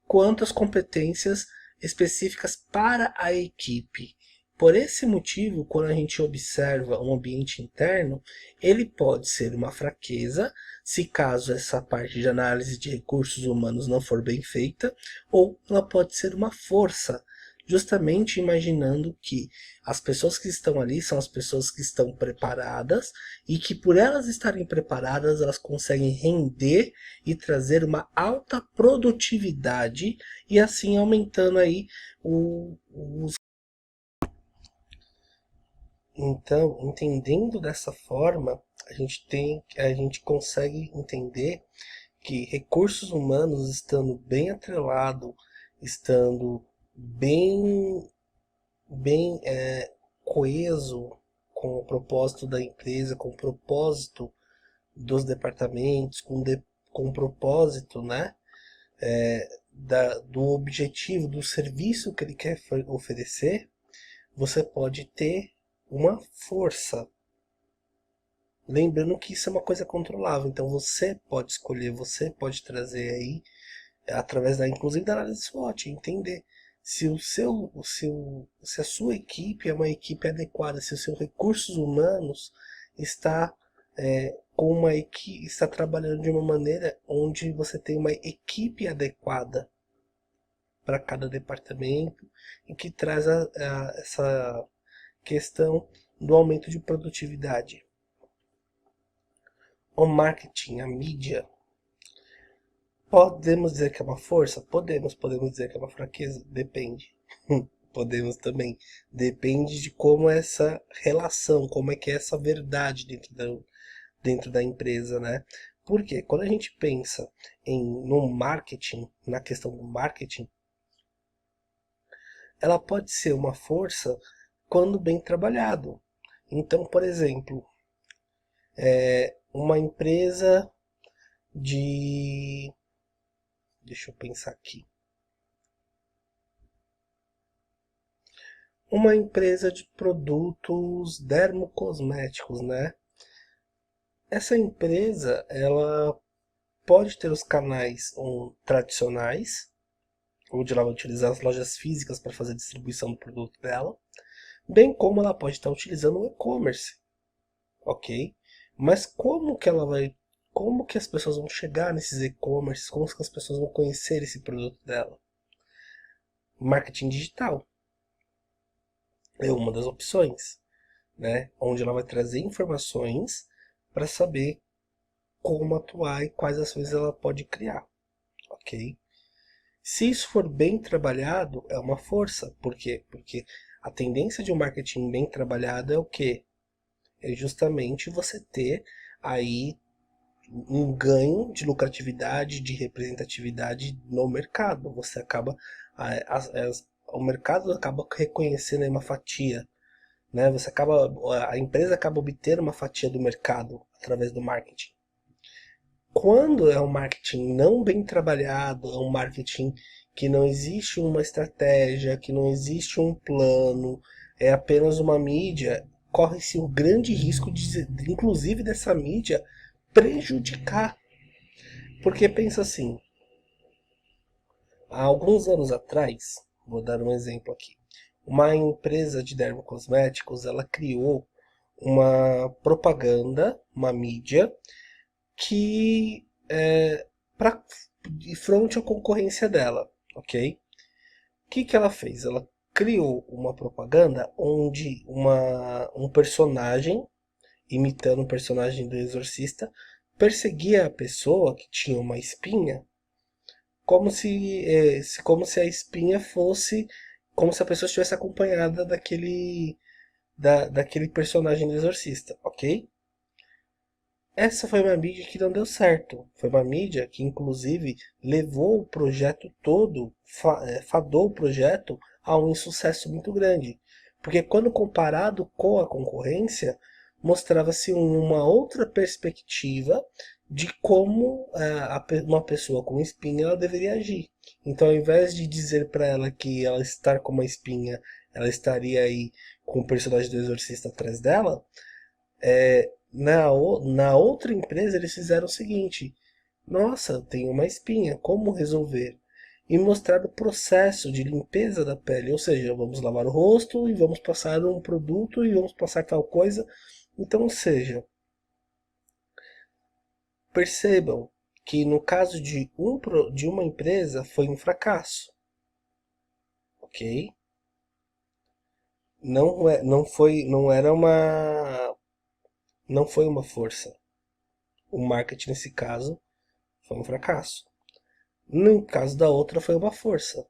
quanto as competências específicas para a equipe. Por esse motivo, quando a gente observa um ambiente interno, ele pode ser uma fraqueza, se caso essa parte de análise de recursos humanos não for bem feita, ou ela pode ser uma força, justamente imaginando que as pessoas que estão ali são as pessoas que estão preparadas e que por elas estarem preparadas, elas conseguem render e trazer uma alta produtividade e assim aumentando aí os... Então, entendendo dessa forma, a gente consegue entender que recursos humanos estando bem atrelado, estando bem coeso com o propósito da empresa, com o propósito dos departamentos, com o propósito, né, do objetivo, do serviço que ele quer oferecer, você pode ter uma força. Lembrando que isso é uma coisa controlável, então você pode escolher, você pode trazer aí, através inclusive da análise SWOT, entender se a sua equipe é uma equipe adequada, se os seus recursos humanos está está trabalhando de uma maneira onde você tem uma equipe adequada para cada departamento e que traz essa questão do aumento de produtividade. O marketing, a mídia, podemos dizer que é uma força? Podemos dizer que é uma fraqueza? Depende. Podemos também. Depende de como é essa relação, como é que é essa verdade dentro da empresa, né? Porque quando a gente pensa no marketing, na questão do marketing, ela pode ser uma força quando bem trabalhado. Então, por exemplo, uma empresa de... Deixa eu pensar aqui. Uma empresa de produtos dermocosméticos, né? Essa empresa, ela pode ter os canais tradicionais, onde ela vai utilizar as lojas físicas para fazer a distribuição do produto dela, bem como ela pode estar utilizando o e-commerce, ok? Mas como que as pessoas vão chegar nesses e-commerces, como que as pessoas vão conhecer esse produto dela? Marketing digital é uma das opções, né? Onde ela vai trazer informações para saber como atuar e quais ações ela pode criar, ok? Se isso for bem trabalhado, é uma força. Por quê? Porque a tendência de um marketing bem trabalhado é o quê? É justamente você ter aí um ganho de lucratividade, de representatividade no mercado. Você acaba, o mercado acaba reconhecendo aí uma fatia, né? A empresa acaba obtendo uma fatia do mercado através do marketing. Quando é um marketing não bem trabalhado, é um marketing que não existe uma estratégia, que não existe um plano, é apenas uma mídia, corre-se o grande risco inclusive dessa mídia prejudicar. Porque pensa assim, há alguns anos atrás, vou dar um exemplo aqui, uma empresa de dermocosméticos, ela criou uma propaganda, uma mídia, que para de frente à concorrência dela, ok? O que ela fez? Ela criou uma propaganda onde um personagem, imitando o personagem do Exorcista, perseguia a pessoa que tinha uma espinha, como se a espinha fosse, como se a pessoa estivesse acompanhada daquele personagem do Exorcista, ok? Essa foi uma mídia que não deu certo. Foi uma mídia que, inclusive, levou o projeto todo, fadou o projeto a um insucesso muito grande. Porque, quando comparado com a concorrência, mostrava-se uma outra perspectiva de como uma pessoa com espinha ela deveria agir. Então, ao invés de dizer para ela que ela estar com uma espinha, ela estaria aí com o personagem do exorcista atrás dela, na outra empresa eles fizeram o seguinte: nossa, tem uma espinha, como resolver? E mostrar o processo de limpeza da pele, ou seja, vamos lavar o rosto e vamos passar um produto e vamos passar tal coisa. Então, ou seja, percebam que no caso de uma empresa foi um fracasso, ok? não foi uma força. O marketing nesse caso foi um fracasso. No caso da outra foi uma força.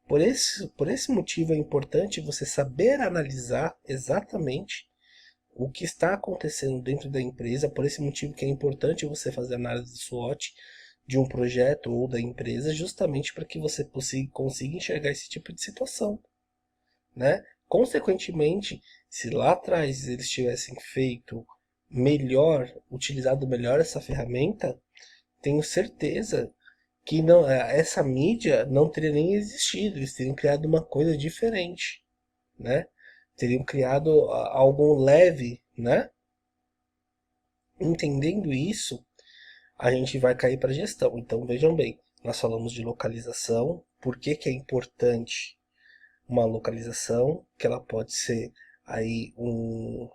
Por esse motivo é importante você saber analisar exatamente o que está acontecendo dentro da empresa. Por esse motivo que é importante você fazer análise de SWOT de um projeto ou da empresa, justamente para que você consiga enxergar esse tipo de situação, né? Consequentemente, se lá atrás eles tivessem feito melhor, utilizado melhor essa ferramenta, tenho certeza que não, essa mídia não teria nem existido, eles teriam criado uma coisa diferente, né? Teriam criado algo leve, né? Entendendo isso, a gente vai cair para a gestão. Então vejam bem, nós falamos de localização, por que que é importante uma localização, que aí um,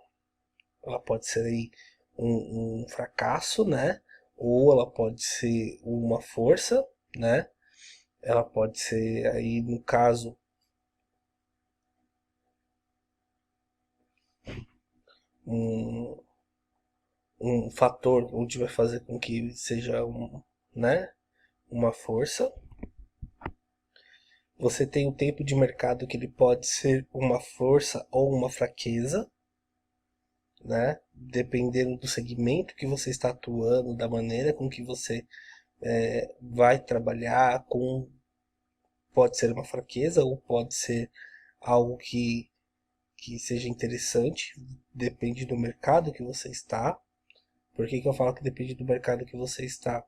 ela pode ser aí um fracasso, né? Ou ela pode ser uma força, né? Ela pode ser aí no caso um, um fator onde vai fazer com que seja né, uma força. Você tem o tempo de mercado que ele pode ser uma força ou uma fraqueza, né? Dependendo do segmento que você está atuando, da maneira com que você vai trabalhar com, pode ser uma fraqueza ou pode ser algo que seja interessante, depende do mercado que você está. Por que que eu falo que depende do mercado que você está?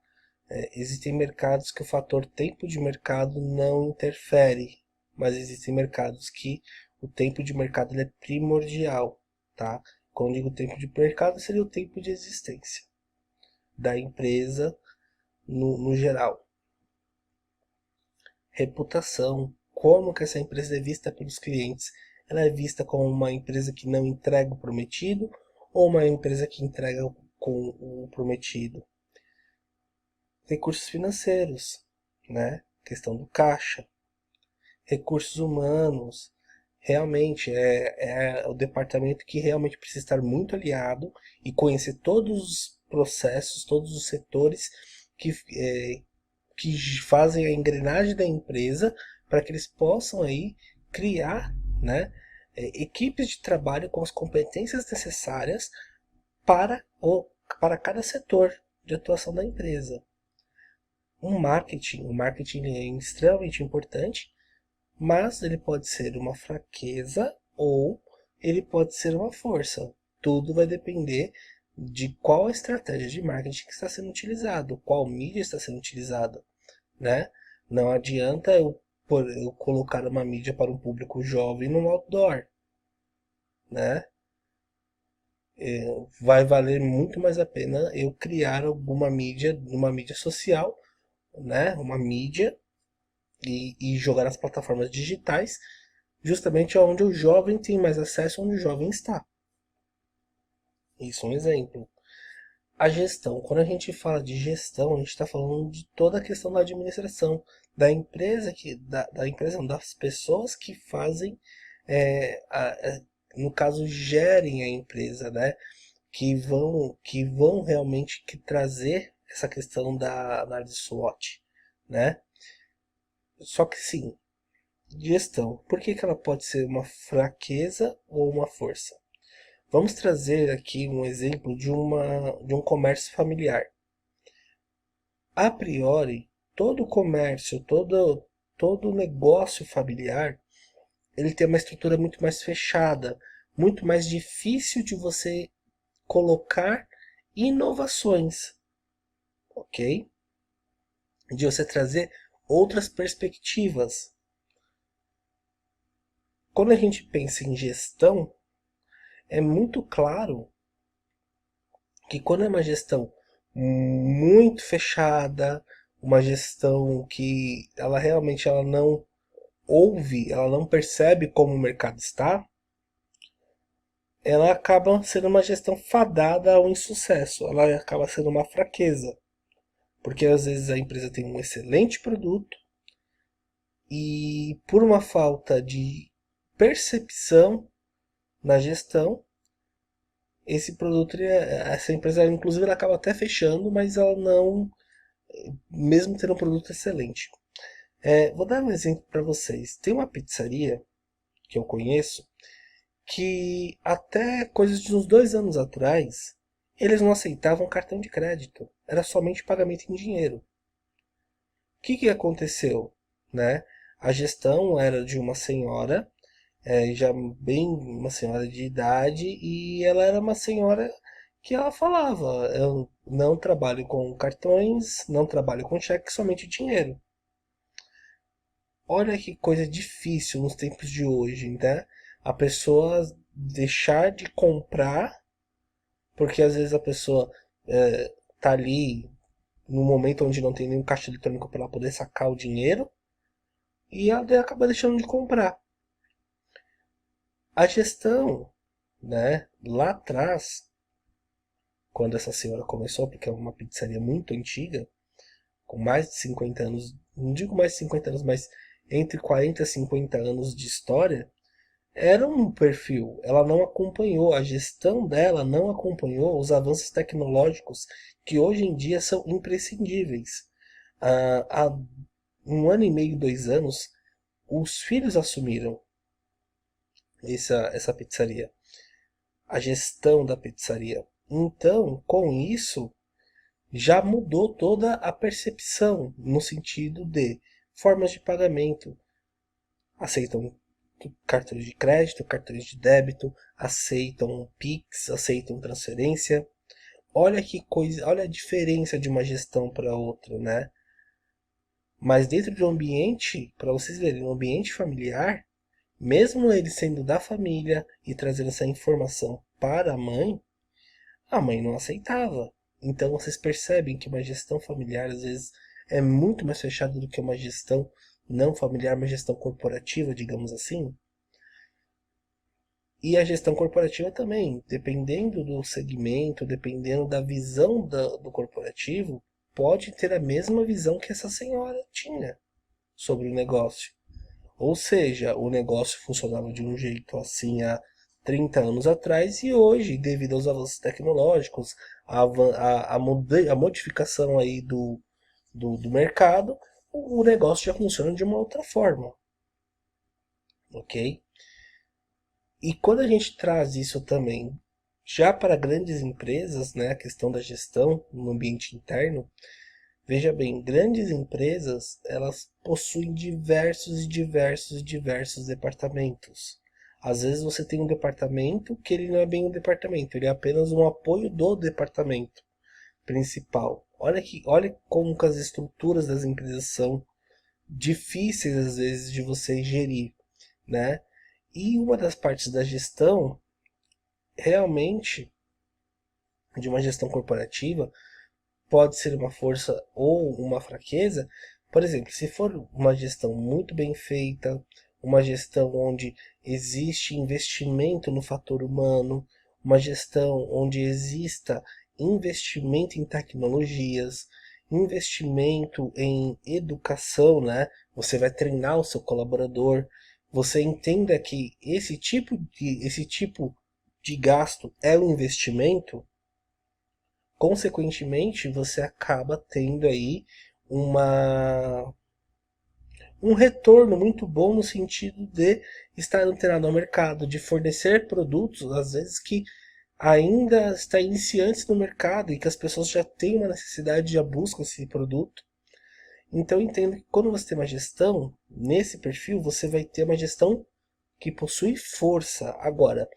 Existem mercados que o fator tempo de mercado não interfere, mas existem mercados que o tempo de mercado ele é primordial, tá? Quando eu digo tempo de mercado, seria o tempo de existência da empresa no geral. Reputação, como que essa empresa é vista pelos clientes? Ela é vista como uma empresa que não entrega o prometido ou uma empresa que entrega com o prometido? Recursos financeiros, né? Questão do caixa, recursos humanos, realmente é o departamento que realmente precisa estar muito aliado e conhecer todos os processos, todos os setores que, é, que fazem a engrenagem da empresa para que eles possam aí criar, né, equipes de trabalho com as competências necessárias para, para cada setor de atuação da empresa. O marketing é extremamente importante, mas ele pode ser uma fraqueza ou ele pode ser uma força. Tudo vai depender de qual estratégia de marketing que está sendo utilizado, qual mídia está sendo utilizada, né? Não adianta eu colocar uma mídia para um público jovem no outdoor, né? Vai valer muito mais a pena eu criar alguma mídia, uma mídia social, né? Uma mídia e jogar nas plataformas digitais, justamente onde o jovem tem mais acesso, onde o jovem está. Isso é um exemplo. A gestão, quando a gente fala de gestão, a gente está falando de toda a questão da administração, da empresa da empresa, não, das pessoas que fazem, no caso, gerem a empresa, né? Que vão realmente trazer essa questão da análise SWOT, né? Só que sim, gestão. Por que que ela pode ser uma fraqueza ou uma força? Vamos trazer aqui um exemplo de um comércio familiar. A priori, todo comércio, todo negócio familiar, ele tem uma estrutura muito mais fechada, muito mais difícil de você colocar inovações, ok? De você trazer outras perspectivas. Quando a gente pensa em gestão, é muito claro que quando é uma gestão muito fechada, uma gestão que ela realmente ela não ouve, ela não percebe como o mercado está, ela acaba sendo uma gestão fadada ao insucesso, ela acaba sendo uma fraqueza, porque às vezes a empresa tem um excelente produto e por uma falta percepção na gestão, esse produto, essa empresa, inclusive, ela acaba até fechando, mas ela não, mesmo tendo um produto excelente. Vou dar um exemplo para vocês. Tem uma pizzaria que eu conheço que até coisas de uns 2 anos atrás, eles não aceitavam cartão de crédito. Era somente pagamento em dinheiro. O que aconteceu? Né? A gestão era de uma senhora, já bem uma senhora de idade, e ela era uma senhora que ela falava: eu não trabalho com cartões, não trabalho com cheque, somente dinheiro. Olha que coisa difícil nos tempos de hoje, né? A pessoa deixar de comprar, porque às vezes a pessoa tá ali no momento onde não tem nenhum caixa eletrônico para ela poder sacar o dinheiro, e ela acaba deixando de comprar. A gestão, né, lá atrás, quando essa senhora começou, porque é uma pizzaria muito antiga, com mais de 50 anos, não digo mais de 50 anos, mas entre 40 e 50 anos de história, era um perfil. Ela não acompanhou, a gestão dela não acompanhou os avanços tecnológicos que hoje em dia são imprescindíveis. Há 1 ano e meio, 2 anos, os filhos assumiram essa pizzaria, a gestão da pizzaria. Então, com isso, já mudou toda a percepção no sentido de formas de pagamento. Aceitam cartões de crédito, cartões de débito, aceitam Pix, aceitam transferência. Olha que coisa, olha a diferença de uma gestão para outra, né? Mas dentro de um ambiente, para vocês verem, um ambiente familiar, mesmo ele sendo da família e trazendo essa informação para a mãe não aceitava. Então vocês percebem que uma gestão familiar às vezes é muito mais fechada do que uma gestão não familiar, uma gestão corporativa, digamos assim. E a gestão corporativa também, dependendo do segmento, dependendo da visão do corporativo, pode ter a mesma visão que essa senhora tinha sobre o negócio. Ou seja, o negócio funcionava de um jeito assim há 30 anos atrás e hoje, devido aos avanços tecnológicos, a modificação aí do mercado, o negócio já funciona de uma outra forma. Ok? E quando a gente traz isso também já para grandes empresas, né, a questão da gestão no ambiente interno, veja bem, grandes empresas, elas possuem diversos e diversos e diversos departamentos. Às vezes você tem um departamento que ele não é bem um departamento, ele é apenas um apoio do departamento principal. Olha como que as estruturas das empresas são difíceis às vezes de você gerir, né? E uma das partes da gestão, realmente, de uma gestão corporativa, pode ser uma força ou uma fraqueza. Por exemplo, se for uma gestão muito bem feita, uma gestão onde existe investimento no fator humano, uma gestão onde exista investimento em tecnologias, investimento em educação, né? Você vai treinar o seu colaborador, você entenda que esse tipo de gasto é um investimento, consequentemente você acaba tendo aí uma um retorno muito bom no sentido de estar antenado ao mercado, de fornecer produtos, às vezes que ainda está iniciantes no mercado e que as pessoas já têm uma necessidade, já buscam esse produto. Então eu entendo que quando você tem uma gestão nesse perfil, você vai ter uma gestão que possui força. Agora,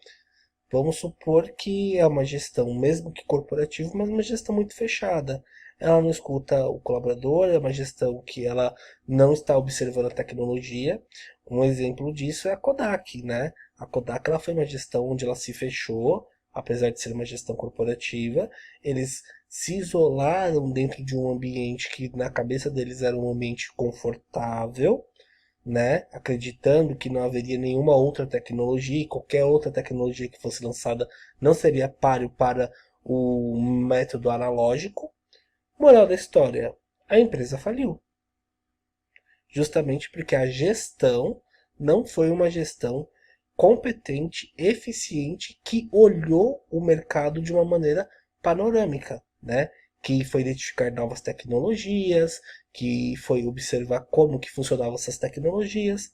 vamos supor que é uma gestão, mesmo que corporativa, mas uma gestão muito fechada. Ela não escuta o colaborador, é uma gestão que ela não está observando a tecnologia. Um exemplo disso é a Kodak, né? A Kodak, ela foi uma gestão onde ela se fechou, apesar de ser uma gestão corporativa. Eles se isolaram dentro de um ambiente que na cabeça deles era um ambiente confortável, né, acreditando que não haveria nenhuma outra tecnologia e qualquer outra tecnologia que fosse lançada não seria páreo para o método analógico. Moral da história, a empresa faliu. Justamente porque a gestão não foi uma gestão competente, eficiente, que olhou o mercado de uma maneira panorâmica, né? Que foi identificar novas tecnologias, que foi observar como que funcionavam essas tecnologias.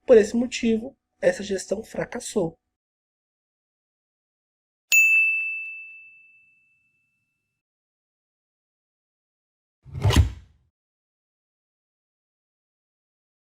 Por esse motivo, essa gestão fracassou.